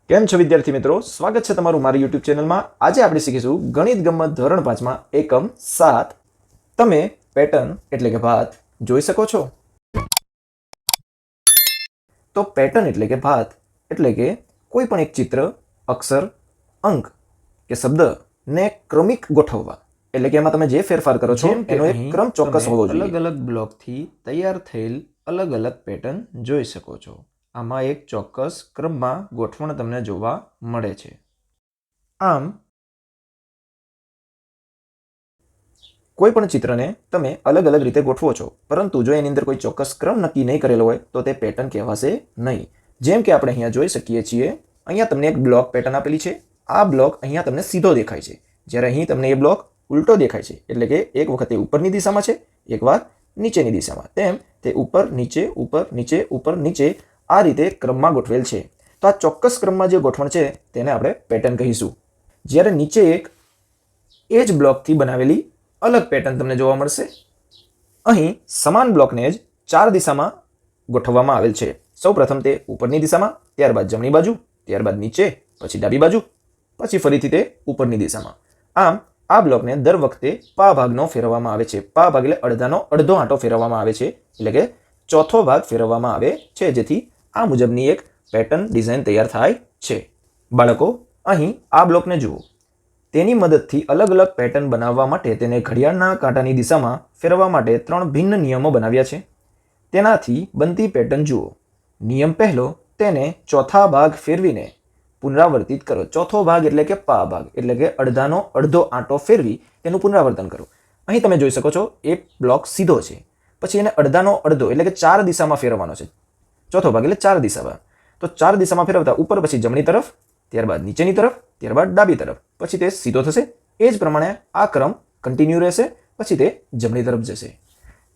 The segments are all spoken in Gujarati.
કેમ છો વિદ્યાર્થી મિત્રો, સ્વાગત છે તમારું મારી YouTube ચેનલમાં। આજે આપણે શીખીશું ગણિત ગમ્મત ધોરણ 5માં એકમ 7। તમે પેટર્ન એટલે કે ભાત જોઈ શકો છો। તો પેટર્ન એટલે કે ભાત એટલે કે કોઈ પણ એક ચિત્ર, અક્ષર, અંક કે શબ્દને ક્રમિક ગોઠવવા, એટલે કે એમાં તમે જે ફેરફાર કરો છો એનો એક ક્રમ ચોક્કસ હોવો જોઈએ। અલગ અલગ બ્લોકથી તૈયાર થયેલ અલગ અલગ પેટર્ન જોઈ શકો છો। આમાં એક ચોક્કસ ક્રમમાં ગોઠવણ તમને જોવા મળે છે। આમ કોઈ પણ ચિત્રને તમે અલગ અલગ રીતે ગોઠવો છો, પરંતુ જો એની અંદર કોઈ ચોક્કસ ક્રમ નક્કી નહીં કરેલો હોય તો તે પેટર્ન કહેવાશે નહીં। જેમ કે આપણે અહીંયા જોઈ શકીએ છીએ, અહીંયા તમને એક બ્લોક પેટર્ન આપેલી છે। આ બ્લોક અહીંયા તમને સીધો દેખાય છે, જ્યારે અહીં તમને એ બ્લોક ઉલટો દેખાય છે, એટલે કે એક વખત એ ઉપરની દિશામાં છે, એકવાર નીચેની દિશામાં, તેમ તે ઉપર નીચે ઉપર નીચે ઉપર નીચે આ રીતે ક્રમમાં ગોઠવેલ છે। તો આ ચોક્કસ ક્રમમાં જે ગોઠવણ છે તેને આપણે પેટર્ન કહીશું। જ્યારે નીચે એક એ જ બ્લોકથી બનાવેલી અલગ પેટર્ન તમને જોવા મળશે। અહીં સમાન બ્લોકને જ 4 દિશામાં ગોઠવવામાં આવેલ છે। સૌપ્રથમ તે ઉપરની દિશામાં, ત્યારબાદ જમણી બાજુ, ત્યારબાદ નીચે, પછી ડાબી બાજુ, પછી ફરીથી તે ઉપરની દિશામાં। આમ આ બ્લોકને દર વખતે પા ભાગનો ફેરવવામાં આવે છે। પા ભાગ એટલે અડધાનો અડધો આંટો ફેરવવામાં આવે છે, એટલે કે ચોથો ભાગ ફેરવવામાં આવે છે, જેથી આ મુજબની એક પેટર્ન ડિઝાઇન તૈયાર થાય છે। બાળકો, અહીં આ બ્લોકને જુઓ। તેની મદદથી અલગ અલગ પેટર્ન બનાવવા માટે તેને ઘડિયાળના કાંટાની દિશામાં ફેરવવા માટે 3 ભિન્ન નિયમો બનાવ્યા છે। તેનાથી બનતી પેટર્ન જુઓ। નિયમ પહેલો, તેને ચોથા ભાગ ફેરવીને પુનરાવર્તિત કરો। ચોથો ભાગ એટલે કે પા ભાગ, એટલે કે અડધાનો અડધો આંટો ફેરવી તેનું પુનરાવર્તન કરો। અહીં તમે જોઈ શકો છો એક બ્લોક સીધો છે, પછી એને અડધાનો અડધો એટલે કે 4 દિશામાં ફેરવવાનો છે। ચોથો ભાગ એટલે 4 દિશામાં, તો 4 દિશામાં ફેરવતા ઉપર પછી જમણી તરફ, ત્યારબાદ નીચેની તરફ, ત્યારબાદ ડાબી તરફ, પછી તે સીધો થશે। એ જ પ્રમાણે આ ક્રમ કન્ટિન્યુ રહેશે, પછી તે જમણી તરફ જશે।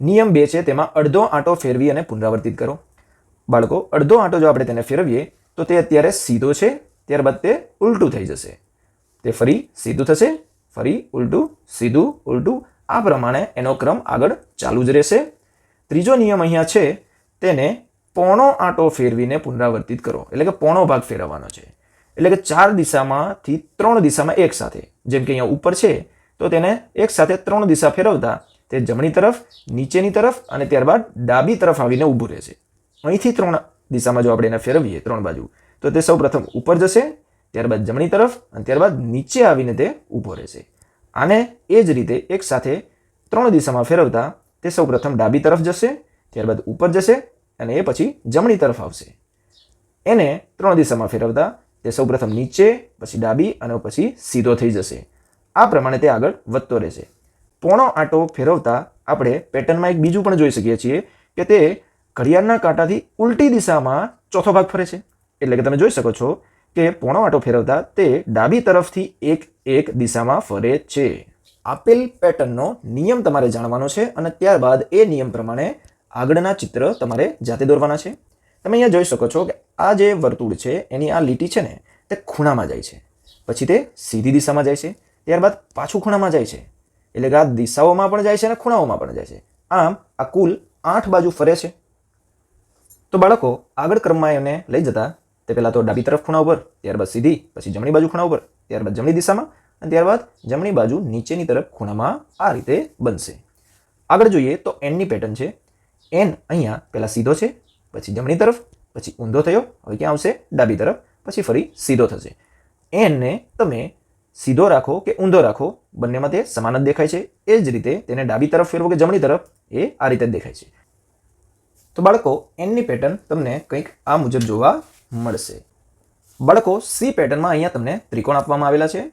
નિયમ 2 છે, તેમાં અડધો આંટો ફેરવી અને પુનરાવર્તિત કરો। બાળકો, અડધો આંટો જો આપણે તેને ફેરવીએ તો તે અત્યારે સીધો છે, ત્યારબાદ તે ઉલટું થઈ જશે। તે ફરી સીધું થશે, ફરી ઉલટું, સીધું, ઉલટું, આ પ્રમાણે એનો ક્રમ આગળ ચાલુ જ રહેશે। ત્રીજો નિયમ અહીંયા છે, તેને પોણો આંટો ફેરવીને પુનરાવર્તિત કરો, એટલે કે પોણો ભાગ ફેરવવાનો છે। એટલે કે 4 દિશામાંથી 3 દિશામાં એક સાથે, જેમ કે અહીંયા ઉપર છે તો તેને એક સાથે 3 દિશા ફેરવતા તે જમણી તરફ, નીચેની તરફ અને ત્યારબાદ ડાબી તરફ આવીને ઊભું રહેશે। અહીંથી 3 દિશામાં જો આપણે એને ફેરવીએ 3 બાજુ, તો તે સૌપ્રથમ ઉપર જશે, ત્યારબાદ જમણી તરફ અને ત્યારબાદ નીચે આવીને તે ઊભો રહેશે। આને એ જ રીતે એક સાથે 3 દિશામાં ફેરવતા તે સૌપ્રથમ ડાબી તરફ જશે, ત્યારબાદ ઉપર જશે અને એ પછી જમણી તરફ આવશે। એને 3 દિશામાં ફેરવતા તે સૌપ્રથમ નીચે, પછી ડાબી અને પછી સીધો થઈ જશે। આ પ્રમાણે તે આગળ વધતો રહેશે। પોણો આંટો ફેરવતા આપણે પેટર્નમાં એક બીજું પણ જોઈ શકીએ છીએ કે તે ઘડિયાળના કાંટાથી ઉલટી દિશામાં ચોથો ભાગ ફરે છે। એટલે કે તમે જોઈ શકો છો કે પોણો આંટો ફેરવતા તે ડાબી તરફથી એક દિશામાં ફરે છે। આપેલ પેટર્નનો નિયમ તમારે જાણવાનો છે અને ત્યારબાદ એ નિયમ પ્રમાણે આગળના ચિત્ર તમારે જાતે દોરવાના છે। તમે અહીંયા જોઈ શકો છો કે આ જે વર્તુળ છે એની આ લીટી છે ને તે ખૂણામાં જાય છે, પછી તે સીધી દિશામાં જાય છે, ત્યારબાદ પાછું ખૂણામાં જાય છે, એટલે કે આ દિશાઓમાં પણ જાય છે અને ખૂણાઓમાં પણ જાય છે। આમ આ કુલ 8 બાજુ ફરે છે। તો બાળકો, આગળ ક્રમમાં એને લઈ જતા તે પહેલાં તો ડાબી તરફ ખૂણા ઉપર, ત્યારબાદ સીધી, પછી જમણી બાજુ ખૂણા ઉપર, ત્યારબાદ જમણી દિશામાં અને ત્યારબાદ જમણી બાજુ નીચેની તરફ ખૂણામાં આ રીતે બનશે। આગળ જોઈએ તો એનની પેટર્ન છે। એન અહીંયા પહેલાં સીધો છે, પછી જમણી તરફ, પછી ઊંધો થયો, હવે ક્યાં આવશે? ડાબી તરફ, પછી ફરી સીધો થશે। એનને તમે સીધો રાખો કે ઊંધો રાખો, બંનેમાં તે સમાન જ દેખાય છે। એ જ રીતે તેને ડાબી તરફ ફેરવો કે જમણી તરફ, એ આ રીતે જ દેખાય છે। તો બાળકો, એનની પેટર્ન તમને કંઈક આ મુજબ જોવા મળશે। બાળકો, સી પેટર્નમાં અહીંયા તમને ત્રિકોણ આપવામાં આવેલા છે।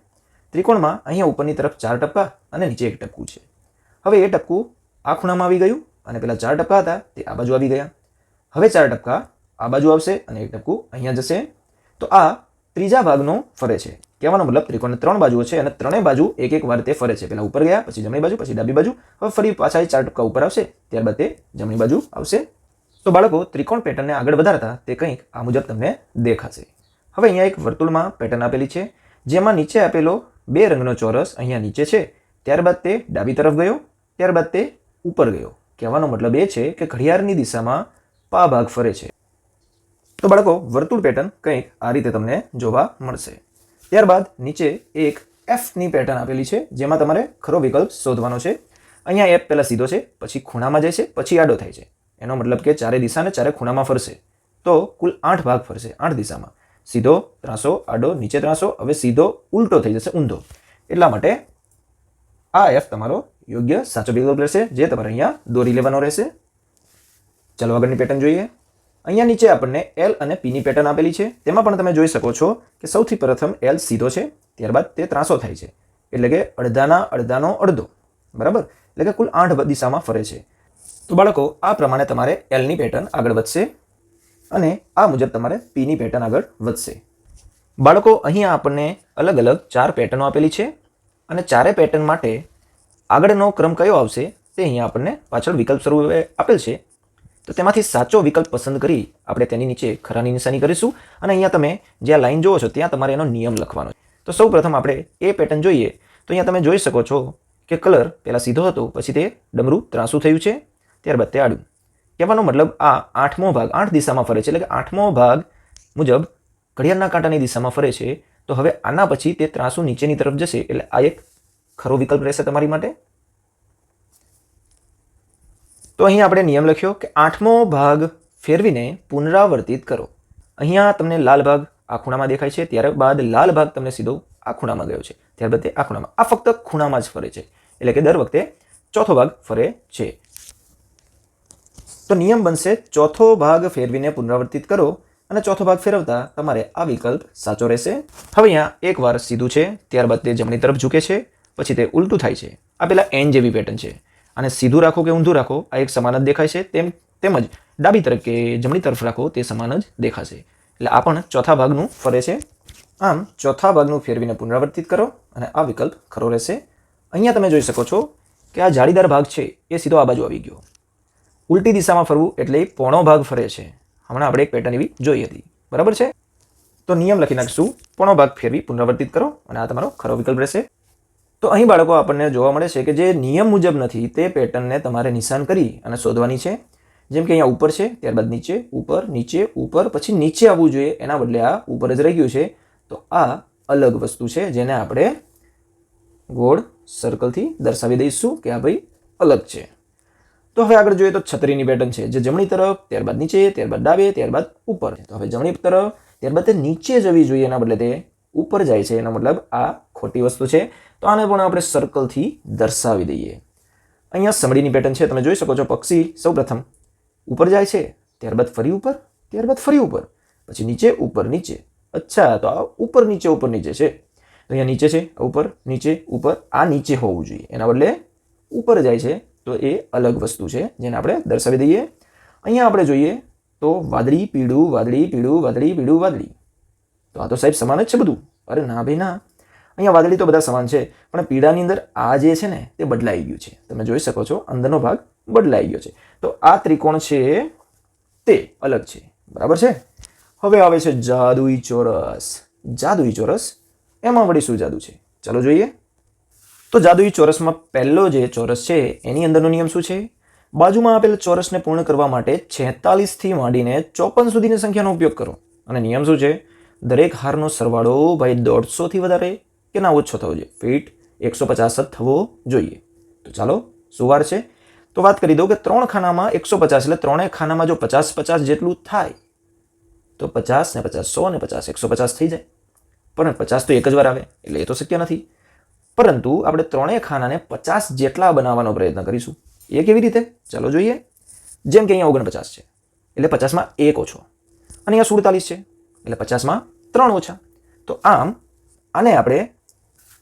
ત્રિકોણમાં અહીંયા ઉપરની તરફ 4 ટપકા અને નીચે એક ટપકું છે। હવે એ ટપકું આ ખૂણામાં આવી ગયું અને પેલા 4 ટપકા હતા તે આ બાજુ આવી ગયા। હવે 4 ટપકા આ બાજુ આવશે અને એક ટપકું અહીંયા જશે। તો આ ત્રીજા ભાગનો ફરે છે। કહેવાનો મતલબ ત્રિકોણની 3 બાજુઓ છે અને ત્રણેય બાજુ એક એક વાર તે ફરે છે। પહેલા ઉપર ગયા, પછી જમણી બાજુ, પછી ડાબી બાજુ, હવે ફરી પાછા 4 ટપકા ઉપર આવશે, ત્યારબાદ તે જમણી બાજુ આવશે। તો બાળકો, ત્રિકોણ પેટર્નને આગળ વધારતા તે કંઈક આ મુજબ તમને દેખાશે। હવે અહીંયા એક વર્તુળમાં પેટર્ન આપેલી છે, જેમાં નીચે આપેલો 2 રંગનો ચોરસ અહીંયા નીચે છે, ત્યારબાદ તે ડાબી તરફ ગયો, ત્યારબાદ તે ઉપર ગયો। કહેવાનો મતલબ એ છે કે ઘડિયાળની દિશામાં પા ભાગ ફરે છે। તો બાળકો વર્તુળ પેટર્ન કંઈક આ રીતે તમને જોવા મળશે. ત્યારબાદ નીચે એક એફની પેટર્ન આપેલી છે, જેમાં તમારે ખરો વિકલ્પ શોધવાનો છે. અહીંયા એફ પહેલાં સીધો છે, પછી ખૂણામાં જાય છે, પછી આડો થાય છે. એનો મતલબ કે ચારે દિશા અને ચારે ખૂણામાં ફરશે તો કુલ 8 ભાગ ફરશે, 8 દિશામાં. સીધો, ત્રાસો, આડો, નીચે ત્રાસો, હવે સીધો ઉલટો થઈ જશે, ઊંધો. એટલા માટે આ એફ તમારો યોગ્ય સાચો વિકલ્પ રહેશે, જે તમારે અહીંયા દોરી લેવાનો રહેશે. ચાલો આગળની પેટર્ન જોઈએ. અહીંયા નીચે આપણને એલ અને પીની પેટર્ન આપેલી છે. તેમાં પણ તમે જોઈ શકો છો કે સૌથી પ્રથમ એલ સીધો છે, ત્યારબાદ તે ત્રાસો થાય છે, એટલે કે અડધાના અડધાનો અડધો, બરાબર? એટલે કે કુલ 8 દિશામાં ફરે છે. તો બાળકો આ પ્રમાણે તમારે એલની પેટર્ન આગળ વધશે અને આ મુજબ તમારે પીની પેટર્ન આગળ વધશે. બાળકો અહીંયા આપણને અલગ અલગ 4 પેટર્નો આપેલી છે અને ચારે પેટર્ન માટે આગળનો ક્રમ કયો આવશે તે અહીંયા આપણને પાછળ વિકલ્પ સ્વરૂપે આપેલ છે. તો તેમાંથી સાચો વિકલ્પ પસંદ કરી આપણે તેની નીચે ખરાની નિશાની કરીશું અને અહીંયા તમે જ્યાં લાઈન જોવો છો ત્યાં તમારે એનો નિયમ લખવાનો છે. તો સૌ પ્રથમ આપણે એ પેટર્ન જોઈએ. તો અહીંયા તમે જોઈ શકો છો કે કલર પહેલાં સીધો હતો, પછી તે ડમરું ત્રાસું થયું છે, ત્યારબાદ તે આડું. કહેવાનો મતલબ આ 8મો ભાગ 8 દિશામાં ફરે છે, એટલે કે 8મો ભાગ મુજબ ઘડિયાળના કાંટાની દિશામાં ફરે છે. તો હવે આના પછી તે ત્રાસું નીચેની તરફ જશે, એટલે આ એક ખરો વિકલ્પ રહેશે તમારી માટે. તો અહીંયા આપણે નિયમ લખ્યો કે 8મો ભાગ ફેરવીને પુનરાવર્તિત કરો. અહીંયા તમને લાલ ભાગ આ ખૂણામાં દેખાય છે, ત્યારબાદ લાલ ભાગ તમને સીધો આ ખૂણામાં ગયો છે, ત્યારબાદ તે આ ખૂણામાં. આ ફક્ત ખૂણામાં જ ફરે છે, એટલે કે દર વખતે ચોથો ભાગ ફરે છે. તો નિયમ બનશે ચોથો ભાગ ફેરવીને પુનરાવર્તિત કરો અને ચોથો ભાગ ફેરવતા તમારે આ વિકલ્પ સાચો રહેશે. હવે અહીંયા એકવાર સીધું છે, ત્યારબાદ તે જમણી તરફ ઝૂકે છે, પછી તે ઉલટું થાય છે. આ પેલા એન જેવી પેટર્ન છે. અને સીધું રાખો કે ઊંધું રાખો આ એક સમાન જ દેખાય છે, તેમજ ડાબી તરફ કે જમણી તરફ રાખો તે સમાન જ દેખાશે. એટલે આ પણ ચોથા ભાગનું ફરે છે. આમ ચોથા ભાગનું ફેરવીને પુનરાવર્તિત કરો અને આ વિકલ્પ ખરો રહેશે. અહીંયા તમે જોઈ શકો છો કે આ જાળીદાર ભાગ છે એ સીધો આ બાજુ આવી ગયો. ઉલટી દિશામાં ફરવું એટલે પોણો ભાગ ફરે છે. હમણાં આપણે એક પેટર્ન એવી જોઈ હતી, બરાબર છે? તો નિયમ લખી નાખશું, પોણો ભાગ ફેરવી પુનરાવર્તિત કરો અને આ તમારો ખરો વિકલ્પ રહેશે. તો અહીં બાળકો આપણને જોવા મળે છે કે જે નિયમ મુજબ નથી તે પેટર્નને તમારે નિશાન કરી અને શોધવાની છે. જેમ કે અહીંયા ઉપર છે, ત્યારબાદ નીચે, ઉપર, નીચે, ઉપર, પછી નીચે આવવું જોઈએ, એના બદલે આ ઉપર જ રહી ગયું છે. તો આ અલગ વસ્તુ છે, જેને આપણે ગોળ સર્કલથી દર્શાવી દઈશું કે આ ભાઈ અલગ છે. તો હવે આગળ જોઈએ તો છત્રીની પેટર્ન છે, જે જમણી તરફ, ત્યારબાદ નીચે, ત્યારબાદ ડાબે, ત્યારબાદ ઉપર. તો હવે જમણી તરફ, ત્યારબાદ તે નીચે જવી જોઈએ, એના બદલે તે ઉપર જાય છે, એનો મતલબ આ ખોટી વસ્તુ છે. તો આને પણ આપણે સર્કલથી દર્શાવી દઈએ. અહીંયા સમડીની પેટર્ન છે, તમે જોઈ શકો છો. પક્ષી સૌપ્રથમ ઉપર જાય છે, ત્યારબાદ ફરી ઉપર, ત્યારબાદ ફરી ઉપર, પછી નીચે, ઉપર, નીચે. અચ્છા, તો આ ઉપર નીચે છે. તો અહીંયા નીચે છે, ઉપર, નીચે, ઉપર. આ નીચે હોવું જોઈએ, એના બદલે ઉપર જાય છે. તો એ અલગ વસ્તુ છે, જેને આપણે દર્શાવી દઈએ. અહીંયા આપણે જોઈએ તો વાદળી, પીળું, વાદળી, પીળું, વાદળી, પીળું, વાદળી. તો આ તો સાહેબ સમાન જ છે બધું. અરે ના ભાઈ ના, અહીંયા વાદળી તો બધા સમાન છે, પણ પીળાની અંદર આ જે છે ને તે બદલાઈ ગયું છે. તમે જોઈ શકો છો અંદરનો ભાગ બદલાઈ ગયો છે. તો આ ત્રિકોણ છે તે અલગ છે, બરાબર છે? હવે આવે છે જાદુઈ ચોરસ. જાદુઈ ચોરસ, એમાં વળી શું જાદુ છે ચાલો જોઈએ. તો જાદુઈ ચોરસમાં પહેલો જે ચોરસ છે એની અંદરનો નિયમ શું છે? બાજુમાં આપેલ ચોરસને પૂર્ણ કરવા માટે 46 થી માંડીને 54 સુધીની સંખ્યાનો ઉપયોગ કરો. અને નિયમ શું છે? દરેક હારનો સરવાળો ભાઈ 150 થી વધારે કે ના ઓછો થવો જોઈએ, ફીટ 150 જ થવો જોઈએ. તો ચાલો શું વાર છે? તો વાત કરી દઉં કે 3 ખાનામાં 150, એટલે 3 ખાનામાં જો 50-50 જેટલું થાય તો 50 ને 50 100 ને 50 150 થઈ જાય. પણ 50 તો એક જ વાર આવે, એટલે એ તો શક્ય નથી. પરંતુ આપણે 3 ખાનાને 50 જેટલા બનાવવાનો પ્રયત્ન કરીશું. એ કેવી રીતે? ચાલો જોઈએ. જેમ કે અહીંયા 49 છે, એટલે 50માં 1 ઓછો, અને અહીંયા 47 છે, એટલે 50માં 3 ઓછા. તો આમ આને આપણે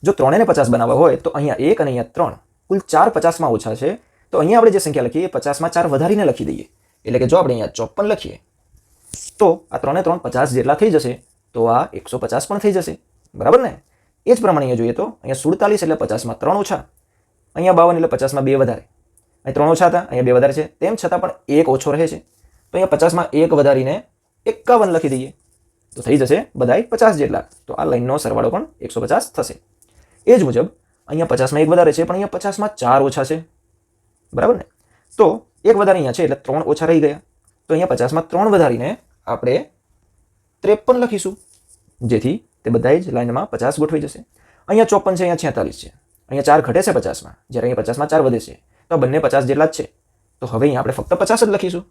જો 3 ને 50 બનાવવા હોય તો અહીંયા 1 અને અહીંયા 3, કુલ 4 50માં ઓછા છે. તો અહીંયા આપણે જે સંખ્યા લખીએ એ 50માં 4 વધારીને લખી દઈએ. એટલે કે જો આપણે અહીંયા 54 લખીએ તો આ 3 ને 3 50 જેટલા થઈ જશે, તો આ 150 પણ થઈ જશે, બરાબર ને? એ જ પ્રમાણે અહીંયા જોઈએ તો અહીંયા 47 એટલે 50માં 3 ઓછા, અહીંયા 52 એટલે 50માં 2 વધારે. અહીં 3 ઓછા હતા, અહીંયા 2 વધારે છે, તેમ છતાં પણ 1 ઓછો રહે છે. તો અહીંયા 50માં 1 વધારીને 51 લખી દઈએ, તો થઈ જશે બધાય 50 જેટલા. તો આ લાઈનનો સરવાળો પણ 150 થશે. એ જ મુજબ અહીંયા 50માં 1 વધારે છે, પણ અહીંયા 50માં 4 ઓછા છે, બરાબર ને? તો 1 વધારે અહીંયા છે એટલે 3 ઓછા રહી ગયા. તો અહીંયા 50માં 3 વધારીને આપણે 53 લખીશું, જેથી તે બધા જ લાઈનમાં 50 ગોઠવાઈ જશે. અહીંયા 54 છે, અહીંયા 46 છે, અહીંયા 4 ઘટે છે 50માં, જ્યારે અહીંયા 50માં 4 વધે છે, તો બંને 50 જેટલા જ છે. તો હવે અહીંયા આપણે ફક્ત 50 જ લખીશું.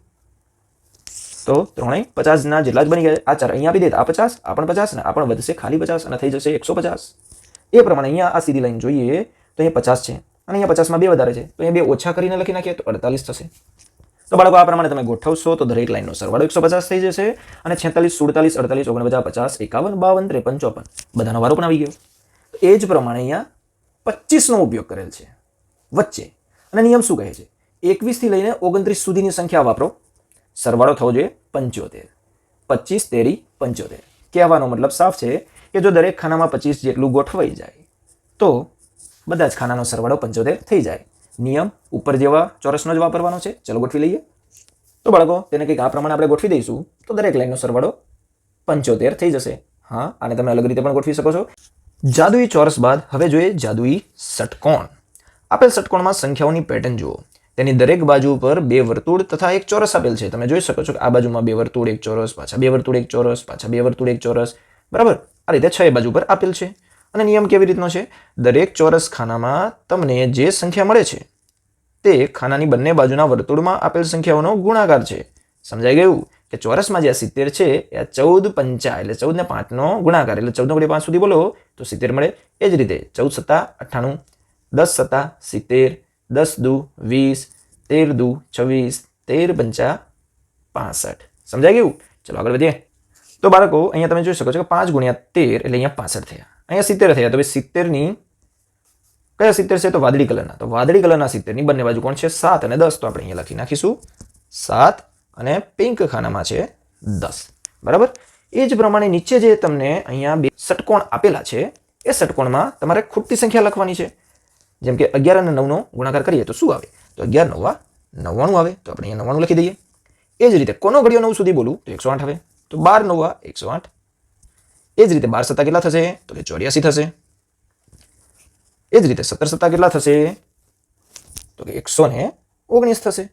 તો ત્રણેય 50ના જેટલા જ બની ગયા. આ 4 અહીંયા આપી દે, આ 50, આ પણ 50 ને આ પણ વધશે ખાલી 50 અને થઈ જશે 150. એ પ્રમાણે અહીંયા આ સીધી લાઈન જોઈએ તો અહીંયા 50 છે અને અહીંયા 50માં 2 વધારે છે, તો અહીંયા 2 ઓછા કરીને લખી નાખીએ તો 48 થશે. તો બાળકો આ પ્રમાણે તમે ગોઠવશો તો દરેક લાઈનનો સરવાળો 150 થઈ જશે અને 46, 47, 48, 49, 50, 51, 52, 53, 54 બધાનો વારો પણ આવી ગયો. એ જ પ્રમાણે અહીંયા 25નો ઉપયોગ કરેલ છે વચ્ચે. અને નિયમ શું કહે છે? 21 થી લઈને 29 સુધીની સંખ્યા વાપરો, સરવાળો થવો જોઈએ 75. 25 તેરી 75. કહેવાનો મતલબ સાફ છે કે જો દરેક ખાનામાં 25 જેટલું ગોઠવાઈ જાય તો બધા જ ખાનાનો સરવાળો 75 થઈ જાય. નિયમ ઉપર જેવા ચોરસનો જ વાપરવાનો છે. ચલો ગોઠવી લઈએ. તો બાળકો તેને કંઈક આ પ્રમાણે આપણે ગોઠવી દઈશું તો દરેક લાઈનનો સરવાળો 75 થઈ જશે. હા, આને તમે અલગ રીતે પણ ગોઠવી શકો છો. જાદુઈ ચોરસ બાદ હવે જોઈએ જાદુઈ ષટકોણ. આપેલ ષટકોણમાં સંખ્યાઓની પેટર્ન જુઓ. તેની દરેક બાજુ પર 2 વર્તુળ તથા એક ચોરસ આપેલ છે. તમે જોઈ શકો છો કે આ બાજુમાં 2 વર્તુળ, એક ચોરસ, પાછા 2 વર્તુળ, એક ચોરસ, પાછા 2 વર્તુળ, એક ચોરસ. બરાબર, આ રીતે 6 બાજુ પર આપેલ છે. અને નિયમ કેવી રીતનો છે? દરેક ચોરસ ખાનામાં તમને જે સંખ્યા મળે છે તે ખાનાની બંને બાજુના વર્તુળમાં આપેલ સંખ્યાઓનો ગુણાકાર છે. સમજાઈ ગયું કે ચોરસમાં જે 70 છે એ 14 પંચા એટલે 14 ને 5 નો ગુણાકાર એટલે 14 નો 5 સુધી બોલો તો 70 મળે. એ જ રીતે 14 સત્તા 98, 10 સત્તા 70, 10 દુ 20, 13 દુ 26, 13 પંચા 65. સમજાઈ ગયું? ચલો આગળ વધીએ. તો બાળકો અહીંયા તમે જોઈ શકો છો કે 5 ગુણ્યા 13 એટલે અહીંયા 65 થયા, અહીંયા 70 થયા. તો ભાઈ 70ની કયા 70 છે? તો વાદળી કલરના. તો વાદળી કલરના 70ની બંને બાજુ કોણ છે? 7 અને 10. તો આપણે અહીંયા લખી નાખીશું 7 અને પિંક ખાનામાં છે 10. બરાબર. એ જ પ્રમાણે નીચે જે તમને અહીંયા 2 ષટકોણ આપેલા છે એ ષટકોણમાં તમારે ખૂટતી સંખ્યા લખવાની છે. જેમ કે 11 અને 9 નો ગુણાકાર કરીએ તો શું આવે? તો 11 9 99 આવે. તો આપણે અહીંયા 99 લખી દઈએ. એ જ રીતે કોનો ઘડિયો 9 સુધી બોલું તો 108 આવે. તો 12 9 108. એ જ રીતે 12 સત્તા કેટલા થશે? તો કે 84 થશે. એ જ રીતે 17 સત્તા કેટલા થશે? તો કે 119 થશે.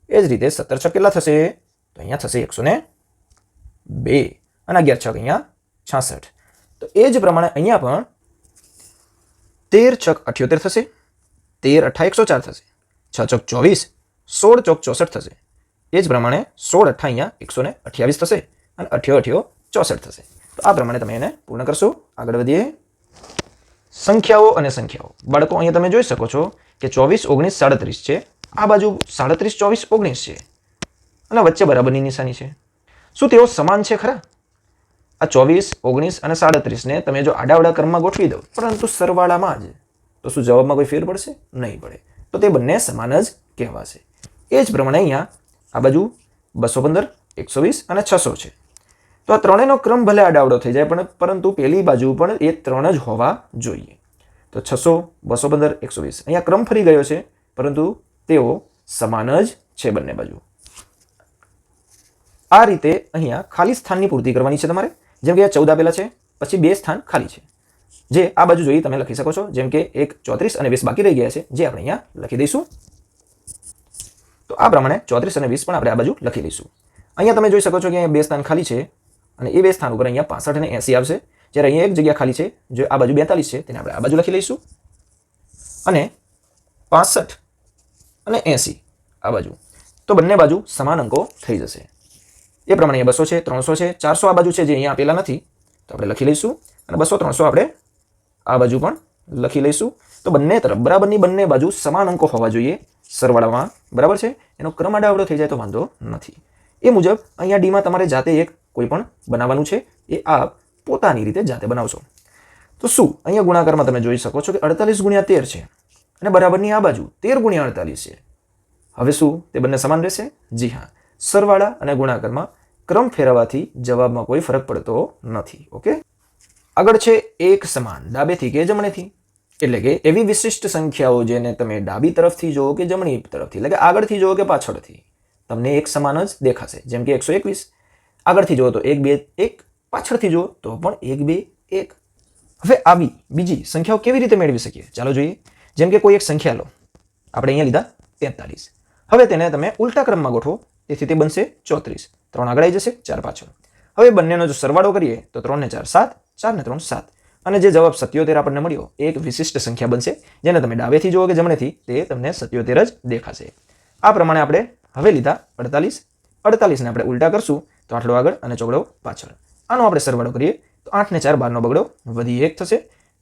એ જ રીતે 17 છક કેટલા થશે? તો અહીંયા થશે 102 અને 11 છક અહીંયા 66. તો એ જ પ્રમાણે અહીંયા પણ 13 છક 78 થશે, 13 અઠા 104 થશે, 6 ચોક 24, 16 ચોક 64 થશે. એ જ પ્રમાણે 16 અઠા અહીંયા 128 થશે અને 8 8 64 થશે. તો આ પ્રમાણે તમે એને પૂર્ણ કરશો. આગળ વધીએ. સંખ્યાઓ અને સંખ્યાઓ. બાળકો અહીંયા તમે જોઈ શકો છો કે 24 19 37 છે. આ બાજુ 37 24 19 છે અને વચ્ચે બરાબરની નિશાની છે. શું તેઓ સમાન છે ખરા? આ 24 19 અને 37 ને તમે જો આડાવડા ક્રમમાં ગોઠવી દો પરંતુ સરવાળામાં જ, તો શું જવાબમાં કોઈ ફેર પડશે? નહીં પડે. તો તે બંને સમાન જ કહેવાશે. એ જ પ્રમાણે અહીંયા આ બાજુ 215 120 અને 600 છે. તો આ ત્રણેયનો ક્રમ ભલે આડાવડો થઈ જાય પરંતુ પેલી બાજુ પણ એ 3 જ હોવા જોઈએ. તો 600 215 120 અહીંયા ક્રમ ફરી ગયો છે પરંતુ તેઓ સમાન જ છે બંને બાજુ. આ રીતે અહીંયા ખાલી સ્થાનની પૂર્તિ કરવાની છે તમારે. જેમ કે 14 આપેલા છે, પછી 2 સ્થાન ખાલી છે જે આ બાજુ જોઈ તમે લખી શકો છો. જેમ કે એક 34 અને 20 બાકી રહી ગયા છે જે આપણે અહીંયા લખી દઈશું. તો આ પ્રમાણે 34 અને 20 પણ આપણે આ બાજુ લખી દઈશું. અહીંયા તમે જોઈ શકો છો કે અહીંયા 2 સ્થાન ખાલી છે અને એ 2 સ્થાન ઉપર અહીંયા 65 અને 80 આવશે. જ્યારે અહીંયા એક જગ્યા ખાલી છે જે આ બાજુ 42 છે તેને આપણે આ બાજુ લખી લઈશું અને 65 અને 80 આ બાજુ. તો બંને બાજુ સમાન અંકો થઈ જશે. એ પ્રમાણે અહીંયા 200 છે, 300 છે, 400 આ બાજુ છે જે અહીંયા આપેલા નથી તો આપણે લખી લઈશું અને 200 300 આપણે આ બાજુ પણ લખી લઈશું. તો બંને તરફ બરાબરની બંને બાજુ સમાન અંકો હોવા જોઈએ સરવાળામાં. બરાબર છે. એનો ક્રમ આડાવડો થઈ જાય તો વાંધો નથી. એ મુજબ અહીંયા ડીમાં તમારે જાતે એક કોઈ પણ બનાવવાનું છે. એ આપ પોતાની રીતે જાતે બનાવશો. તો શું અહીંયા ગુણાકારમાં તમે જોઈ શકો છો કે 48 ગુણ્યા 13 છે અને બરાબરની આ બાજુ 13 ગુણ્યા 48 છે. હવે શું તે બંને સમાન રહેશે? જી હા. સરવાળા અને ગુણાકારમાં ક્રમ ફેરવવાથી જવાબમાં કોઈ ફરક પડતો નથી. ઓકે. આગળ છે એક સમાન ડાબેથી કે જમણેથી. એટલે કે એવી વિશિષ્ટ સંખ્યાઓ જેને તમે ડાબી તરફથી જોવો કે જમણી તરફથી, એટલે કે આગળથી જોવો કે પાછળથી, તમને એક સમાન જ દેખાશે. જેમ કે 121 આગળથી જોવો તો 1 2 1, પાછળથી જોવો તો પણ 1 2 1. હવે આવી બીજી સંખ્યાઓ કેવી રીતે મેળવી શકીએ? ચાલો જોઈએ. જેમ કે કોઈ એક સંખ્યા લો, આપણે અહીંયા લીધા 43. હવે તેને તમે ઉલટા ક્રમમાં ગોઠવો તેથી તે બનશે 34. 3 આગળ આવી જશે, 4 પાછળ. હવે બંનેનો જો સરવાળો કરીએ તો 3 ને 4 7, 4 ને 3 7, અને જે જવાબ 77 આપણને મળ્યો એ એક વિશિષ્ટ સંખ્યા બનશે, જેને તમે ડાબેથી જુઓ કે જમણેથી તે તમને 77 જ દેખાશે. આ પ્રમાણે આપણે હવે લીધા 48. 48 ને આપણે ઉલટા કરશું તો આટલો આગળ અને ચોગડો પાછળ. આનો આપણે સરવાળો કરીએ તો 8 ને 4 12 નો બગડો વધી 1 થશે,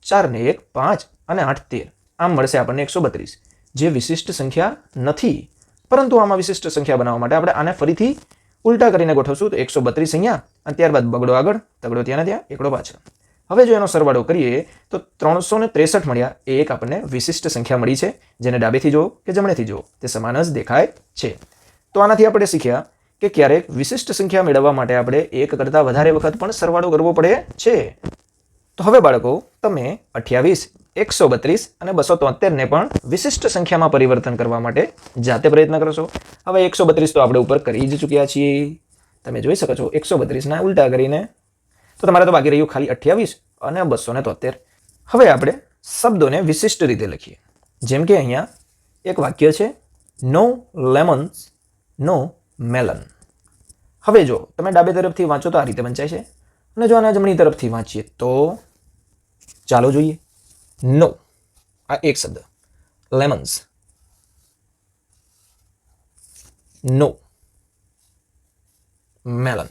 4 ને 1 5 અને 8 13. આમ મળશે આપણને 132, જે વિશિષ્ટ સંખ્યા નથી. પરંતુ આમાં વિશિષ્ટ સંખ્યા બનાવવા માટે આપણે આને ફરીથી ઉલટા કરીને ગોઠવશું તો 132 અહીંયા અને ત્યારબાદ બગડો આગળ, તગડો ત્યાં ને ત્યાં, એકડો પાછળ. હવે જો એનો સરવાળો કરીએ તો 363 મળ્યા. એ એક આપણને વિશિષ્ટ સંખ્યા મળી છે, જેને ડાબેથી જુઓ કે જમણેથી જુઓ તે સમાન જ દેખાય છે. તો આનાથી આપણે શીખ્યા કે ક્યારેક વિશિષ્ટ સંખ્યા મેળવવા માટે આપણે એક કરતાં વધારે વખત પણ સરવાળો કરવો પડે છે. તો હવે બાળકો તમે 28, 132 અને 273 ને પણ વિશિષ્ટ સંખ્યામાં પરિવર્તન કરવા માટે જાતે પ્રયત્ન કરશો. હવે 132 તો આપણે ઉપર કરી જ ચૂક્યા છીએ. તમે જોઈ શકો છો 132 ના ઉલટા કરીને. તો તમારે તો બાકી રહ્યું ખાલી 28 અને 273. હવે આપણે શબ્દોને વિશિષ્ટ રીતે લખીએ. જેમ કે અહીંયા એક વાક્ય છે, નો લેમન્સ નો મેલન. હવે જો તમે ડાબે તરફથી વાંચો તો આ રીતે વંચાય છે, અને જો આના જમણી તરફથી વાંચીએ તો ચાલો જોઈએ. નો આ એક શબ્દ, લેમન્સ, નો, મેલન.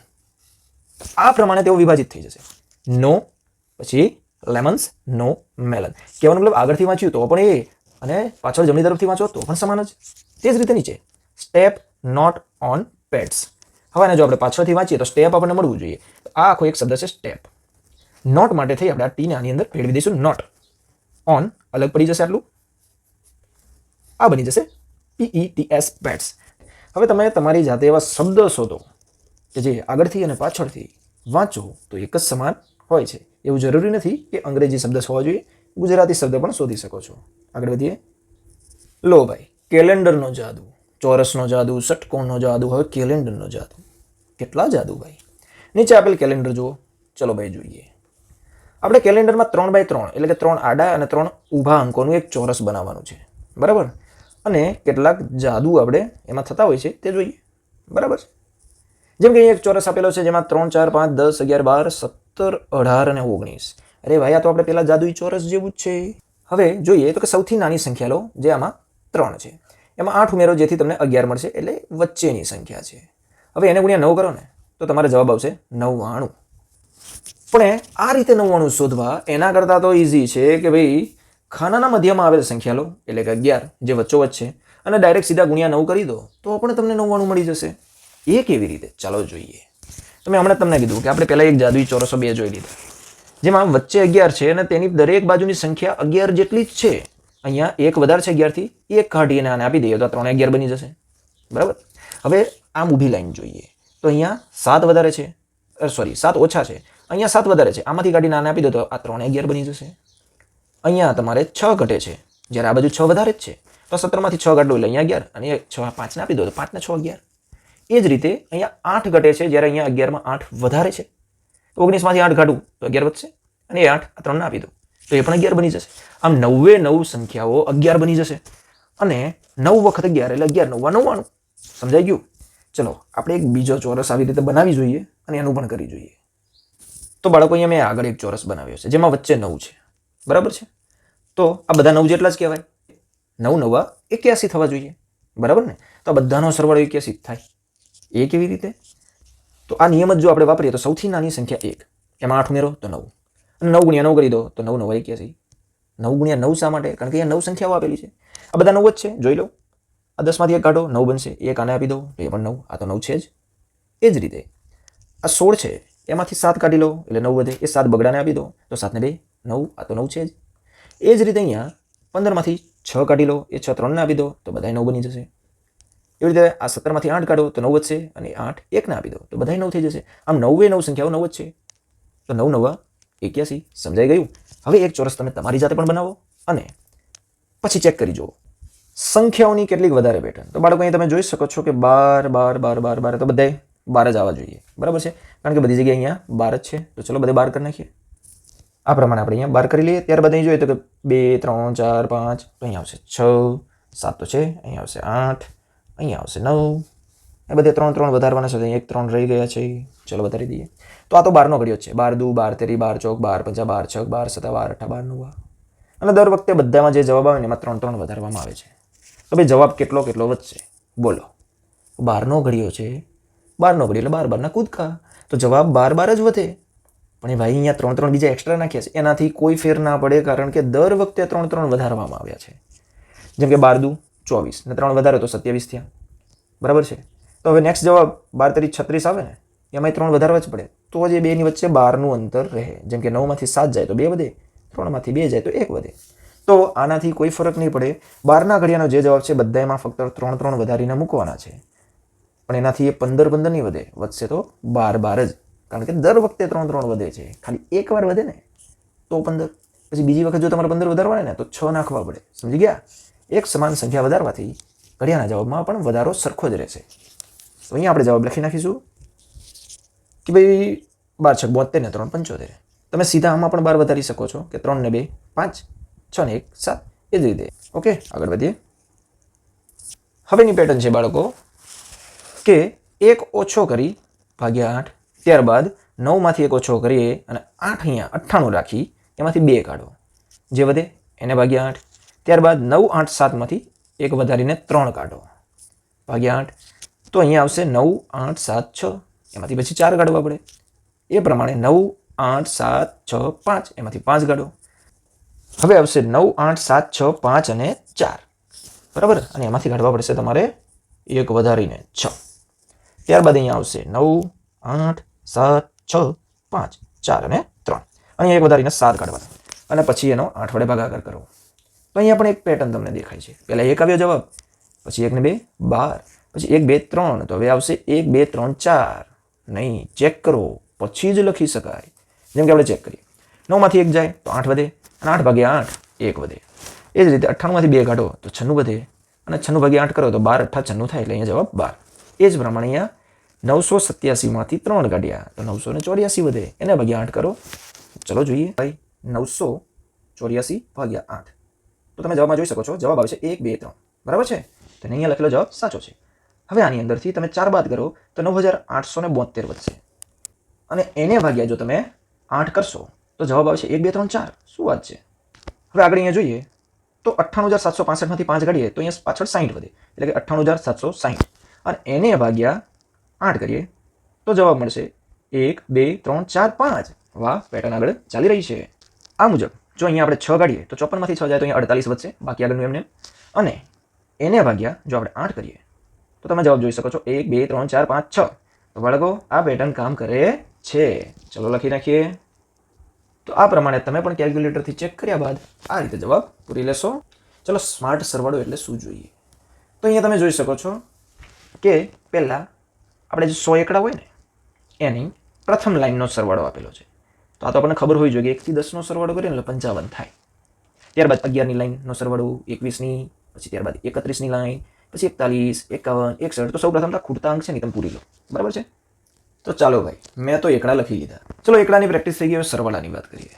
આ પ્રમાણે તેઓ વિભાજિત થઈ જશે. નો પછી લેમન્સ, નો, મેલન. કહેવાનો મતલબ આગળથી વાંચ્યું તો પણ એ, અને પાછળ જમણી તરફથી વાંચો તો પણ સમાન જ. તે જ રીતે નીચે સ્ટેપ નોટ ઓન પેટ્સ. હવે આને જો આપણે પાછળથી વાંચીએ તો સ્ટેપ આપણને મળવું જોઈએ. આ આખો એક શબ્દ છે સ્ટેપ. નોટ માટે થઈ આપણે આ ટી ને આની અંદર ફેરવી દઈશું નોટ. ઓન અલગ પડી જશે આટલું, આ બની જશે PETS પેટ્સ. હવે તમે તમારી જાતે એવા શબ્દ શોધો કે જે આગળથી અને પાછળથી વાંચો તો એક જ સમાન હોય છે. એવું જરૂરી નથી કે અંગ્રેજી શબ્દ હોવા જોઈએ, ગુજરાતી શબ્દ પણ શોધી શકો છો. આગળ વધીએ. લો ભાઈ, કેલેન્ડરનો જાદુ, ચોરસનો જાદુ, ષટકોણનો જાદુ, હવે કેલેન્ડરનો જાદુ. કેટલા જાદુ ભાઈ. નીચે આપેલ કેલેન્ડર જુઓ. ચલો ભાઈ જોઈએ. આપણે કેલેન્ડરમાં 3x3 એટલે કે 3 આડા અને 3 ઊભા અંકોનું એક ચોરસ બનાવવાનું છે, બરાબર. અને કેટલાક જાદુ આપણે એમાં થતા હોય છે તે જોઈએ, બરાબર. જેમ કે એક ચોરસ આપેલો છે જેમાં 3 4 5 10 11 12 17 18 અને 19. અરે ભાઈ, આ તો આપણે પેલા જાદુઈ ચોરસ જેવું જ છે. હવે જોઈએ તો કે સૌથી નાની સંખ્યા લો, જે આમાં 3 છે. એમાં 8 ઉમેરો જેથી તમને 11 મળશે, એટલે વચ્ચેની સંખ્યા છે. હવે એને ગુણ્યા 9 કરો ને તો તમારો જવાબ આવશે 99. પણ આ રીતે 99 શોધવા એના કરતાં તો ઇઝી છે કે ભાઈ ખાનાના મધ્યમાં આવેલ સંખ્યા લો, એટલે કે 11 જે વચ્ચોવચ્ચ છે, અને ડાયરેક્ટ સીધા ગુણ્યા 9 કરી દો તો પણ તમને 99 મળી જશે. એ કેવી રીતે? ચાલો જોઈએ. તમે હમણાં તમને કીધું કે આપણે પહેલા એક જાદુઈ ચોરસો 2 જોઈ લીધા, જેમાં વચ્ચે 11 છે અને તેની દરેક બાજુની સંખ્યા 11 જેટલી જ છે. અહીંયા એક વધારે છે 11 થી, એક કાઢીને આને આપી દઈએ તો 3 11 બની જશે, બરાબર. હવે આમ ઊભી લાઈન જોઈએ તો અહીંયા 7 વધારે છે, સોરી 7 ઓછા છે, અહીંયા 7 વધારે છે, આમાંથી કાઢીને આને આપી દો તો આ 3 11 બની જશે. અહીંયા તમારે 6 ઘટે છે, જ્યારે આ બાજુ 6 વધારે જ છે, તો 17 માંથી 6 કાઢો એટલે અહીંયા 11, અને 6 5 ને આપી દો તો 5 ને 6 11. એ જ રીતે અહીંયા 8 ઘટે છે, જ્યારે અહીંયા 11 માં 8 વધારે છે, તો 19 માંથી 8 કાઢું તો 11 વધશે, અને એ 8 આ 3 ને આપી દો તો એ પણ 11 બની જશે. આમ 99 સંખ્યાઓ 11 બની જશે, અને 9 વખત 11 એટલે 11 9 99. સમજાઈ ગયું? ચલો આપણે એક બીજો ચોરસ આવી રીતે બનાવી જોઈએ અને એનું પણ કરી જોઈએ. તો બાળકો, અહીંયા મેં આગળ એક ચોરસ બનાવ્યો છે જેમાં વચ્ચે 9 છે, બરાબર છે. તો આ બધા 9 જેટલા જ કહેવાય. 9 9 81 થવા જોઈએ, બરાબર ને. તો આ બધાનો સરવાળો 81 થાય. એ કેવી રીતે? તો આ નિયમ જ જો આપણે વાપરીએ તો સૌથી નાની સંખ્યા 1, એમાં 8 ઉમેરો તો 9, અને 9 ગુણ્યા 9 કરી દો તો 9 9 81. 9 ગુણ્યા 9 શા માટે? કારણ કે અહીંયા 9 સંખ્યાઓ આપેલી છે, આ બધા 9 જ છે. જોઈ લો, આ 10 માંથી 1 કાઢો 9 બનશે, 1 આને આપી દો તો એ પણ 9, આ તો 9 છે જ. એ જ રીતે આ 16 છે, એમાંથી 7 કાઢી લો એટલે 9 વધે, એ 7 બગડાને આપી દો તો 7 ને 2 9, આ તો 9 છે જ. એ જ રીતે અહીંયા 15 માંથી 6 કાઢી લો, એ 6 3 ને આપી દો તો બધા 9 બની જશે. એવી રીતે આ 17 માંથી 8 કાઢો તો 9 વધશે, અને 8 1 ને આપી દો તો બધા 9 થઈ જશે. આમ 9 સંખ્યાઓ 9 જ છે, તો 9 9 81. સમજાઈ ગયું? હવે એક ચોરસ તમે તમારી જાતે પણ બનાવો અને પછી ચેક કરી જુઓ સંખ્યાઓની કેટલીક વધારે પેટર્ન. તો બાળકો અહીં તમે જોઈ શકો છો કે 12 12 12 12 તો બધાય 12 જ આવવા જોઈએ, બરાબર છે, કારણ કે બધી જગ્યાએ અહીંયા 12 જ છે. તો ચલો બધે 12 કરી નાખીએ. આ પ્રમાણે આપણે અહીંયા 12 કરી લઈએ. ત્યારબાદ અહીં જોઈએ તો કે 2 3 4 5, તો અહીંયા આવશે 6, 7 તો છે, અહીંયા આવશે 8, અહીંયા આવશે 9, એ બધે 3 3 વધારવાના છે. અહીંયા એક 3 રહી ગયા છે. ચલો વધારી દઈએ. તો આ તો 12નો ઘડિયો છે. 12 દુ 12 તેરી 12 ચોક 12 પંચા 12 છક 12 સતા 12 અઠા 12 9. અને દર વખતે બધામાં જે જવાબ આવે ને એમાં 3 3 વધારવામાં આવે છે. તો ભાઈ જવાબ કેટલો વધશે બોલો. 12નો ઘડિયો છે. 12નો ઘડિયો એટલે 12 12ના કૂદકા. તો જવાબ 12 12 જ વધે. પણ એ ભાઈ અહીંયા 3 3 બીજા એક્સ્ટ્રા નાખ્યા છે. એનાથી કોઈ ફેર ના પડે કારણ કે દર વખતે 3 3 વધારવામાં આવ્યા છે. જેમ કે 12 દુ 24 ને 3 વધારે તો 27 થયા. બરાબર છે. તો હવે નેક્સ્ટ જવાબ 12 તેરી 36 આવે ને એમાં 3 વધારવા જ પડે. તો જ એ બેની વચ્ચે 12નું અંતર રહે. જેમ કે 9માંથી 7 જાય તો 2 વધે, 3માંથી 2 જાય તો 1 વધે. તો આનાથી કોઈ ફરક નહીં પડે. 12ના ઘડિયાનો જે જવાબ છે બધા એમાં ફક્ત 3 3 વધારીને મૂકવાના છે. પણ એનાથી એ 15 15 નહીં વધે. વધશે તો 12 12 જ. કારણ કે દર વખતે 3 3 વધે છે. ખાલી એકવાર વધે ને તો 15. પછી બીજી વખત જો તમારે 15 વધારવા ને તો 6 નાખવા પડે. સમજી ગયા? એક સમાન સંખ્યા વધારવાથી ઘડિયાના જવાબમાં પણ વધારો સરખો જ રહેશે. તો અહીંયા આપણે જવાબ લખી નાખીશું કે ભાઈ 12 6 72 ને 3 75. તમે સીધા આમાં પણ 12 વધારી શકો છો કે 3 ને 2 5, 6 ને 1 7. એ જ રીતે. ઓકે, આગળ વધીએ. હવેની પેટર્ન છે બાળકો કે 1 ઓછો કરી ભાગ્યા 8, ત્યારબાદ 9માંથી 1 ઓછો કરીએ અને 8 અહીંયા 98 રાખી એમાંથી 2 કાઢો. જે વધે એને ભાગ્યા 8. ત્યારબાદ 9 8 7માંથી 1 વધારીને 3 કાઢો ભાગ્યા 8. તો અહીંયા આવશે 9 8 7 6 એમાંથી પછી 4 કાઢવા પડે. એ પ્રમાણે 9 8 7 6 5 એમાંથી 5 કાઢો. હવે આવશે 9 8 7 6 5 અને 4. બરાબર. અને એમાંથી કાઢવા પડશે તમારે 1 વધારીને 6. ત્યારબાદ અહીંયા આવશે 9 8 7 6 5 4 અને 3. અહીંયા 1 વધારીને 7 કાઢવાના અને પછી એનો 8 વડે ભાગાકાર કરો. તો અહીંયા પણ એક પેટર્ન તમને દેખાય છે. પહેલા 1 આવ્યો જવાબ, પછી 1 ને 2 12, પછી 1 2 3. તો હવે આવશે 1 2 3 4. નહીં, ચેક કરો પછી જ લખી શકાય. જેમ કે આપણે ચેક કરીએ. 9માંથી 1 જાય તો 8 વધે અને 8 ભાગ્યા 8 1 વધે. એ જ રીતે 98માંથી 2 કાઢો તો 96 વધે અને 96 ભાગ્યા 8 કરો તો 12 8 96 થાય. એટલે અહીંયા જવાબ 12. એ જ પ્રમાણે અહીંયા 987માંથી 3 કાઢ્યા તો 984 વધે. એને ભાગ્યા 8 કરો. ચલો જોઈએ ભાઈ. 984 ભાગ્યા 8. તો તમે જવાબમાં જોઈ શકો છો જવાબ આવશે 1 2 3. બરાબર છે. તો અહીંયા લખેલો જવાબ સાચો છે. હવે આની અંદરથી તમે 4 બાદ કરો તો 9872 વધશે. અને એને ભાગ્યા જો તમે 8 કરશો તો જવાબ આવશે 1 2 3 4. શું વાત છે? હવે આગળ અહીંયા જોઈએ તો 98765માંથી 5 કાઢીએ તો અહીંયા પાછળ 60 વધે. એટલે કે 98760. અને એને ભાગ્યા 8 કરીએ તો જવાબ મળશે 1 2 3 4 5. વાહ, પેટર્ન આગળ ચાલી રહી છે. આ મુજબ જો અહીંયા આપણે 6 કાઢીએ તો 54માંથી 6 જાય તો અહીંયા 48 વધશે. બાકી આગળનું એમને. અને એને ભાગ્યા જો આપણે 8 કરીએ તો તમે જવાબ જોઈ શકો છો 1 2 3 4 5 6. તો બાળકો આ પેટર્ન કામ કરે છે. ચલો લખી નાખીએ. તો આ પ્રમાણે તમે પણ કેલ્ક્યુલેટરથી ચેક કર્યા બાદ આ રીતે જવાબ પૂરી લેશો. ચલો સ્માર્ટ સરવાળો એટલે શું જોઈએ? તો અહીંયા તમે જોઈ શકો છો કે પહેલાં આપણે જે 100 એકડા હોય ને એની પ્રથમ લાઈનનો સરવાળો આપેલો છે. તો આ તો આપણને ખબર હોવી જોઈએ કે 1 થી 10નો સરવાળો કરીએ એટલે 55 થાય. ત્યારબાદ 11ની લાઈનનો સરવાળો, 21ની, પછી ત્યારબાદ 31ની લાઈન, પછી 41 51 61. તો સૌ પ્રથમ તો ખૂટતા અંક છે ને તમે પૂરી લો. બરાબર છે. તો ચાલો ભાઈ, મેં તો એકડા લખી લીધા. ચલો એકડાની પ્રેક્ટિસ થઈ ગઈ. હવે સરવાળાની વાત કરીએ.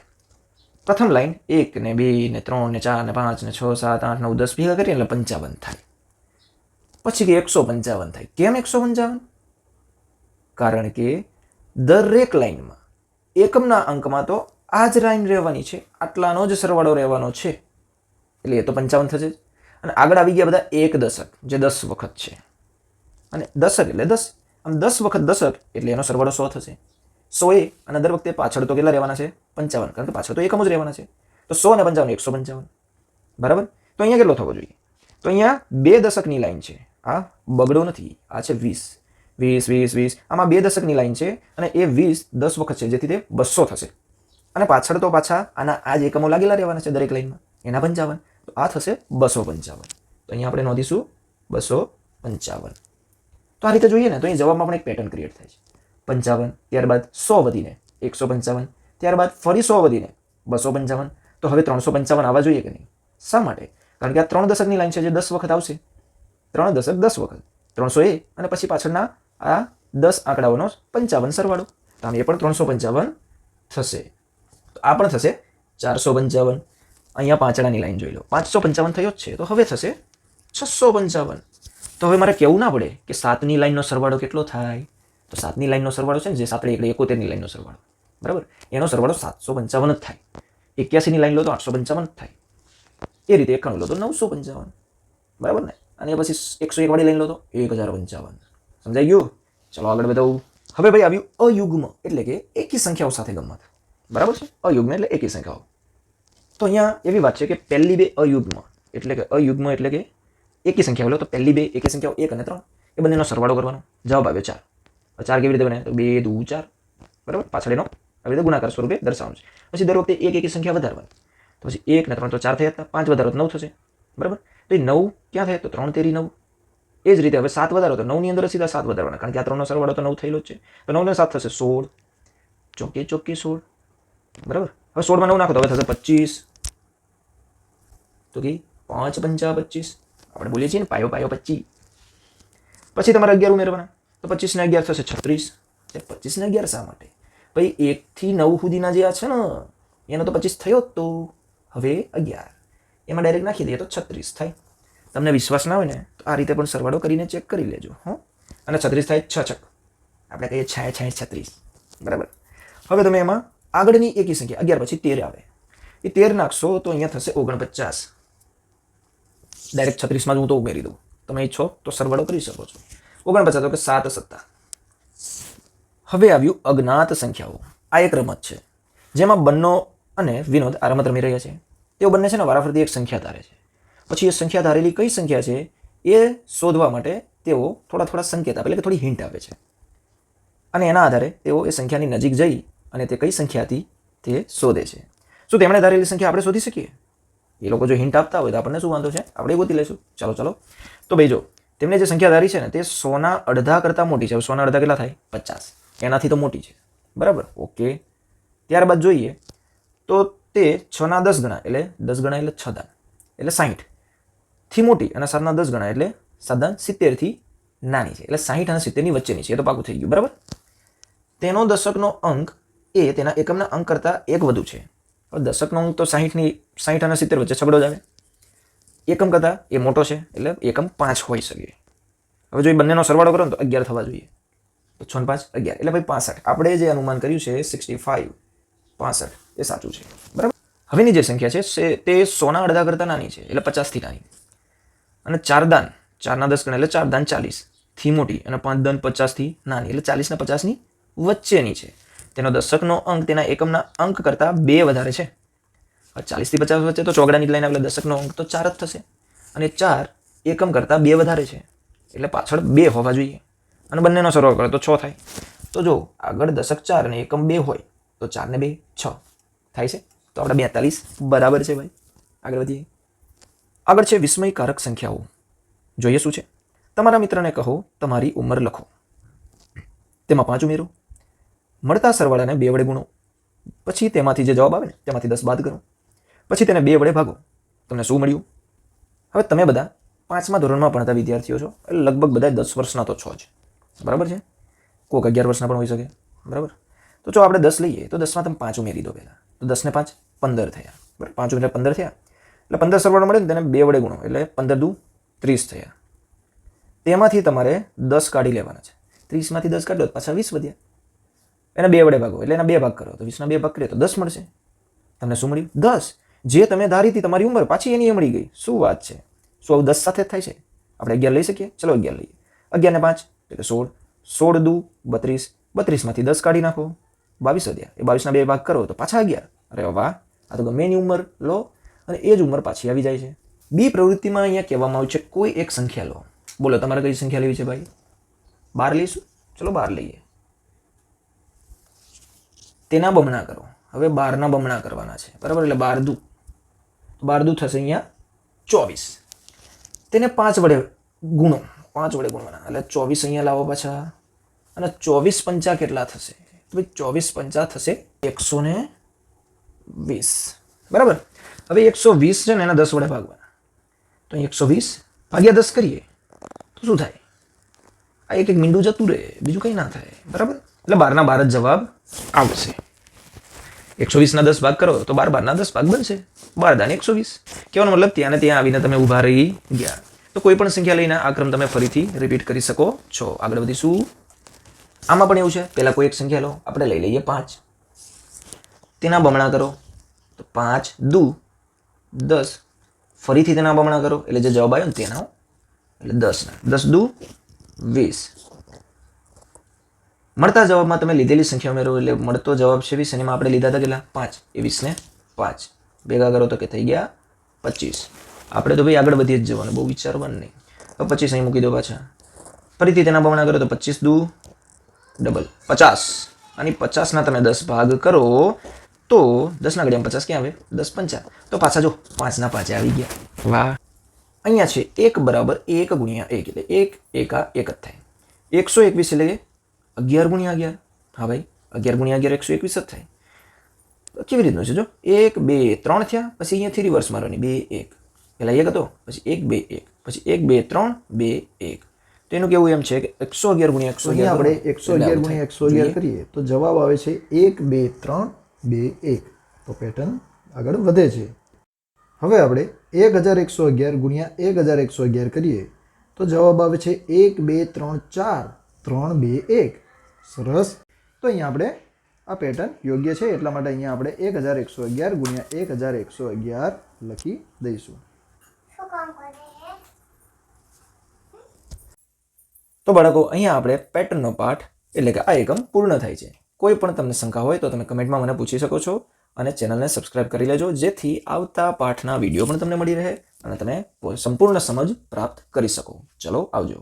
પ્રથમ લાઈન 1 ને 2 ને 3 ને 4 ને 5 ને 6 7 8 9 10 ભેગા કરીએ એટલે 55 થાય. પછી કે 155 થાય. કેમ 155? કારણ કે દરેક લાઈનમાં એકમના અંકમાં તો આ જ લાઈન રહેવાની છે, આટલાનો જ સરવાળો રહેવાનો છે. એટલે એ તો 55 થશે જ. અને આગળ આવી ગયા બધા 1 દશક જે 10 વખત છે. અને દશક એટલે 10. આમ 10 વખત દશક એટલે એનો સરવાળો 100 થશે. 100 એ અને દર વખતે પાછળ તો કેટલા રહેવાના છે? 55. કારણ કે પાછળ તો એકમ જ રહેવાના છે. તો 100 અને 55 155. બરાબર. તો અહીંયા કેટલો થવો જોઈએ? તો અહીંયા 2 દશકની લાઈન છે. આ બગડો નથી. આ છે 20 20 20 20. આમાં 2 દશકની લાઈન છે અને એ 20 10 વખત છે જેથી તે 200 થશે. અને પાછળ તો પાછા આના આ જ એકમો લાગેલા રહેવાના છે દરેક લાઈનમાં. એના 55. તો આ થશે 255. તો અહીંયા આપણે નોંધીશું 255. તો આ રીતે જોઈએ ને તો અહીં જવાબમાં પણ એક પેટર્ન ક્રિએટ થાય છે. 55, ત્યારબાદ 100 વધીને 155, ત્યારબાદ ફરી 100 વધીને 255. તો હવે 355 આવવા જોઈએ કે નહીં? શા માટે? કારણ કે આ 3 દશકની લાઈન છે જે 10 વખત આવશે. 3 દશક 10 વખત 300 એ અને પછી પાછળના આ 10 આંકડાઓનો 55 સરવાળો. તો આમ એ પણ 355 થશે. તો આ પણ થશે 455. અહીંયા પાંચડાની લાઈન જોઈ લો. 555 થયો જ છે તો હવે થશે 655. તો હવે મારે કહેવું ના પડે કે 7ની લાઈનનો સરવાળો કેટલો થાય, તો 7ની લાઈનનો સરવાળો છે ને જે 7 એટલે 71ની લાઈનનો સરવાળો, બરાબર, એનો સરવાળો 755 જ થાય. 81ની લાઈન લો તો 855 જ થાય. એ રીતે 91 લો તો 955, બરાબર ને. અને પછી 101 વાળી લાઈન લો તો 1055. સમજાઈ ગયું? ચલો આગળ બતાવું. હવે ભાઈ આવ્યું અયુગ્મ એટલે કે એકી સંખ્યાઓ સાથે ગમત, બરાબર છે. અયુગ્મ એટલે એકી સંખ્યાઓ. તો અહીંયા એવી વાત છે કે પહેલી બે અયુગ્મ એટલે કે એકી સંખ્યાઓ લો તો પહેલી બે એકી સંખ્યાઓ 1 અને 3 એ બંનેનો સરવાળો કરવાનો. જવાબ આવ્યો 4. 4 કેવી રીતે બને? તો 2 2 4, બરાબર. પાછળ એનો આવી રીતે ગુણાકાર સ્વરૂપે દર્શાવવાનું છે. પછી દર વખતે એક એકી સંખ્યા વધારવાની. તો પછી 1 ને 3 તો 4 થયા હતા, 5 વધારો તો 9 થશે, બરાબર. તો એ 9 ક્યાં થાય? તો 3 તેરી 9. એ જ રીતે હવે 7 વધારો તો 9 ની અંદર સીધા 7 વધારવાના, કારણ કે આ 3નો સરવાળો તો 9 થયેલો જ છે. તો 9 ને 7 થશે 16, ચોકે 16, બરાબર. હવે 16 માં 9 નાખો તો હવે થશે 25. તો કે 5 પંચા 25. આપણે બોલીએ છીએ ને પાયો 25. પછી તમારે 11 ઉમેરવાના, તો 25 ને 11 થશે 36. 25 ને 11 શા માટે? ભાઈ 1 થી 9 સુધીના જે આ છે ને એનો તો 25 થયો જ, તો હવે 11 એમાં ડાયરેક્ટ નાખી દઈએ તો 36 થાય. તમને વિશ્વાસ ના હોય ને તો આ રીતે પણ સરવાળો કરીને ચેક કરી લેજો. હો, અને 36 થાય 6 છક, આપણે કહીએ 6 6 36, બરાબર. હવે તમે એમાં આગળની એકી સંખ્યા 11 પછી 13 આવે, એ 13 નાખશો તો અહીંયા થશે 49. ડાયરેક્ટ 36 માં જ હું તો ઉમેરી દઉં, તમે ઈચ્છો તો સરવાળો કરી શકો છો. 49 તો કે 7 7. હવે આવ્યું અજ્ઞાત સંખ્યાઓ. આ એક રમત છે જેમાં બંનો અને વિનોદ આ રમત રમી રહ્યા છે. તેઓ બંને છે ને વારાફરતી એક સંખ્યા ધારે છે. પછી એ સંખ્યા ધારેલી કઈ સંખ્યા છે એ શોધવા માટે તેઓ થોડા થોડા સંકેત આપે, એટલે કે થોડી હિન્ટ આપે છે. અને એના આધારે તેઓ એ સંખ્યાની નજીક જઈ અને તે કઈ સંખ્યા હતી તે શોધે છે. શું તેમણે ધારેલી સંખ્યા આપણે શોધી શકીએ? એ લોકો જો હિન્ટ આપતા હોય તો આપણને શું વાંધો છે, આપણે ગોતી લઈશું. ચાલો ચાલો. તો ભાઈ જો તેમને જે સંખ્યા ધારી છે ને તે 100ના અડધા કરતાં મોટી છે. 100ના અડધા કેટલા થાય? 50. એનાથી તો મોટી છે, બરાબર. ઓકે. ત્યારબાદ જોઈએ તો તે 6ના 10 ગણા એટલે 10 ગણા એટલે 6 દાન એટલે 60 થી મોટી, અને 7ના 10 ગણા એટલે 7 દાન 70 થી નાની છે, એટલે 60 અને 70 ની વચ્ચેની છે. એ તો પાકું થઈ ગયું, બરાબર. તેનો દશકનો અંક એ તેના એકમના અંક કરતાં 1 વધુ છે. હવે દશકનો અંક તો 60 અને 70 વચ્ચે છગડો જ આવે. એકમ કરતાં એ મોટો છે એટલે એકમ 5 હોઈ શકે. હવે જો એ બંનેનો સરવાળો કરો ને તો 11 થવા જોઈએ. તો 6 ને 5 11 એટલે ભાઈ 65. આપણે જે અનુમાન કર્યું છે 65 65 એ સાચું છે, બરાબર. હવેની જે સંખ્યા છે તે 100ના અડધા કરતાં નાની છે એટલે 50 થી નાની, અને 4 દાન 4ના 10 ગણા એટલે 4 દાન 40 થી મોટી, અને 5 દાન 50 થી નાની એટલે 40 ને 50 ની વચ્ચેની છે. તેનો દશકનો અંક તેના એકમના અંક કરતાં 2 વધારે છે. 40 થી 50 વચ્ચે તો ચોગડાની લાઈન આવે એટલે દશકનો અંક તો 4 જ થશે, અને 4 એકમ કરતાં 2 વધારે છે એટલે પાછળ 2 હોવા જોઈએ, અને બંનેનો સરવાળો કરો તો 6 થાય. તો જો આગળ દશક 4 અને એકમ 2 હોય તો 4 ને 2 6 થાય છે. તો આપણે 42 બરાબર છે ભાઈ. આગળ વધીએ. આગળ છે વિસ્મયકારક સંખ્યાઓ. જોઈએ શું છે. તમારા મિત્રને કહો તમારી ઉંમર લખો, તેમાં 5 ઉમેરો, મળતા સરવાળાને 2 વડે ગુણો, પછી તેમાંથી જે જવાબ આવે ને તેમાંથી 10 બાદ કરો, પછી તેને 2 વડે ભાગો. તમને શું મળ્યું? હવે તમે બધા 5મા ધોરણમાં ભણતા વિદ્યાર્થીઓ છો, એટલે લગભગ બધા 10 વર્ષના તો છો જ, બરાબર છે. કોઈક 11 વર્ષના પણ હોઈ શકે, બરાબર. તો જો આપણે 10 લઈએ તો 10માં તમે 5 ઉમેરી દો પહેલાં, તો 10 ને 5 15 થયા, બરાબર. 5 એટલે 15 થયા, એટલે 15 સરવાળો મળે ને તેને 2 વડે ગુણો એટલે 15 દુ 30 થયા. તેમાંથી તમારે 10 કાઢી લેવાના છે. 30માંથી 10 કાઢો તો પાછા 20 વધ્યા. એને 2 વડે ભાગો એટલે એના 2 ભાગ કરો તો 20ના 2 ભાગ કરીએ તો 10 મળશે. તમને શું મળ્યું? 10. જે તમે ધારી હતી તમારી ઉંમર પાછી એની મળી ગઈ. શું વાત છે? શું આવું 10 સાથે જ થાય છે? આપણે 11 લઈ શકીએ? ચલો 11 લઈએ. 11 ને 5 એટલે 16, 16 દુ 32, 32માંથી 10 કાઢી નાખો, 22 વધ્યા. એ 22ના 2 ભાગ કરો તો પાછા 11. અરે વાહ, આ તો ગમે એની ઉંમર લો અને એ જ ઉંમર પાછી આવી જાય છે. બી પ્રવૃત્તિમાં અહીંયા કહેવામાં આવ્યું છે કોઈ એક સંખ્યા લો. બોલો તમારે કઈ સંખ્યા લેવી છે ભાઈ? 12 લઈશું? ચલો 12 લઈએ. તેના બમણા કરો. હવે 12ના બમણા કરવાના છે, બરાબર. એટલે 12 દુ થશે અહીંયા 24. તેને 5 વડે ગુણો, 5 વડે ગુણવાના એટલે 24 અહીંયા લાવો પાછા. અને 24 પંચા કેટલા થશે? તો ભાઈ 24 પંચા થશે 120, બરાબર. હવે 120 છે ને એના 10 વડે ભાગવાના, તો 120 ભાગ્યા 10 કરીએ તો શું થાય? આ એક મીંડું જતું રહે, બીજું કંઈ ના થાય, બરાબર. એટલે 12ના 12 જ જવાબ આવશે. 120ના 10 ભાગ કરો તો 12 12ના 10 ભાગ બનશે. 12 દાન 120. કહેવાનો મતલબ ત્યાં ને ત્યાં આવીને તમે ઊભા રહી ગયા. તો કોઈ પણ સંખ્યા લઈને આ ક્રમ તમે ફરીથી રિપીટ કરી શકો છો. આગળ વધીશું. આમાં પણ એવું છે. પહેલા કોઈ એક સંખ્યા લો, આપણે લઈ લઈએ 5. તેના બમણા કરો તો 5 દુ 10. ફરીથી તેના બમણા કરો એટલે જે જવાબ આવ્યો ને તેના એટલે 10 10 દુ 20. મળતા જવાબમાં તમે લીધેલી સંખ્યા ઉમેરો એટલે મળતો જવાબ છે 20 અને એમાં આપણે લીધા હતા કેટલા 5. એ 20 ને 5 ભેગા કરો તો કે થઈ ગયા 25. આપણે તો ભાઈ આગળ વધી જ જવાનું, બહુ વિચારવાનું નહીં. હવે 25 અહીં મૂકી દો પાછા. ફરીથી તેના બમણા કરો તો 25 દુ ડબલ 50 અને 50 ના તમે 10 ભાગ કરો તો 10 ના ઘડિયામાં 50 ક્યાં આવે? 10 પંચા. તો પાછા જો 5 ના 5 આવી ગયા. વાહ. અહીંયા છે 1 બરાબર 1 ગુણ્યા 1 એટલે 1 એકા 1 જ થાય. 121 એટલે 11 ગુણ્યા 11. હા ભાઈ 11 ગુણ્યા 11 121 જ થાય. કેવી રીતનું છે જો 1 2 3 થયા, પછી અહીંયાથી રિવર્સ મારવાની 2 1. પહેલા 1 હતો, પછી 1 2 1, પછી 1 2 3 2 1. તો એનું કેવું એમ છે કે 111 ગુણ્યા 111 આપણે 111 ગુણ્યા 111 કરીએ તો જવાબ આવે છે 1 2 3 2 1. તો પેટર્ન આગળ વધે છે. હવે આપણે 1111 ગુણ્યા 1111 કરીએ તો જવાબ આવે છે 1 2 3 4 3 2 1. સરસ. તો અહીંયા આપણે આ પેટર્ન યોગ્ય છે એટલા માટે અહીંયા આપણે 1111 ગુણ્યા 1111 લખી દઈશું. તો બાળકો અહીંયા આપણે પેટર્નનો પાઠ એટલે કે આ એકમ પૂર્ણ થાય છે. કોઈ પણ તમને શંકા હોય તો તમે કમેન્ટમાં મને પૂછી શકો છો અને ચેનલને સબસ્ક્રાઇબ કરી લેજો, જેથી આવતા પાઠના વિડીયો પણ તમને મળી રહે અને તમે સંપૂર્ણ સમજ પ્રાપ્ત કરી શકો. ચલો આવજો.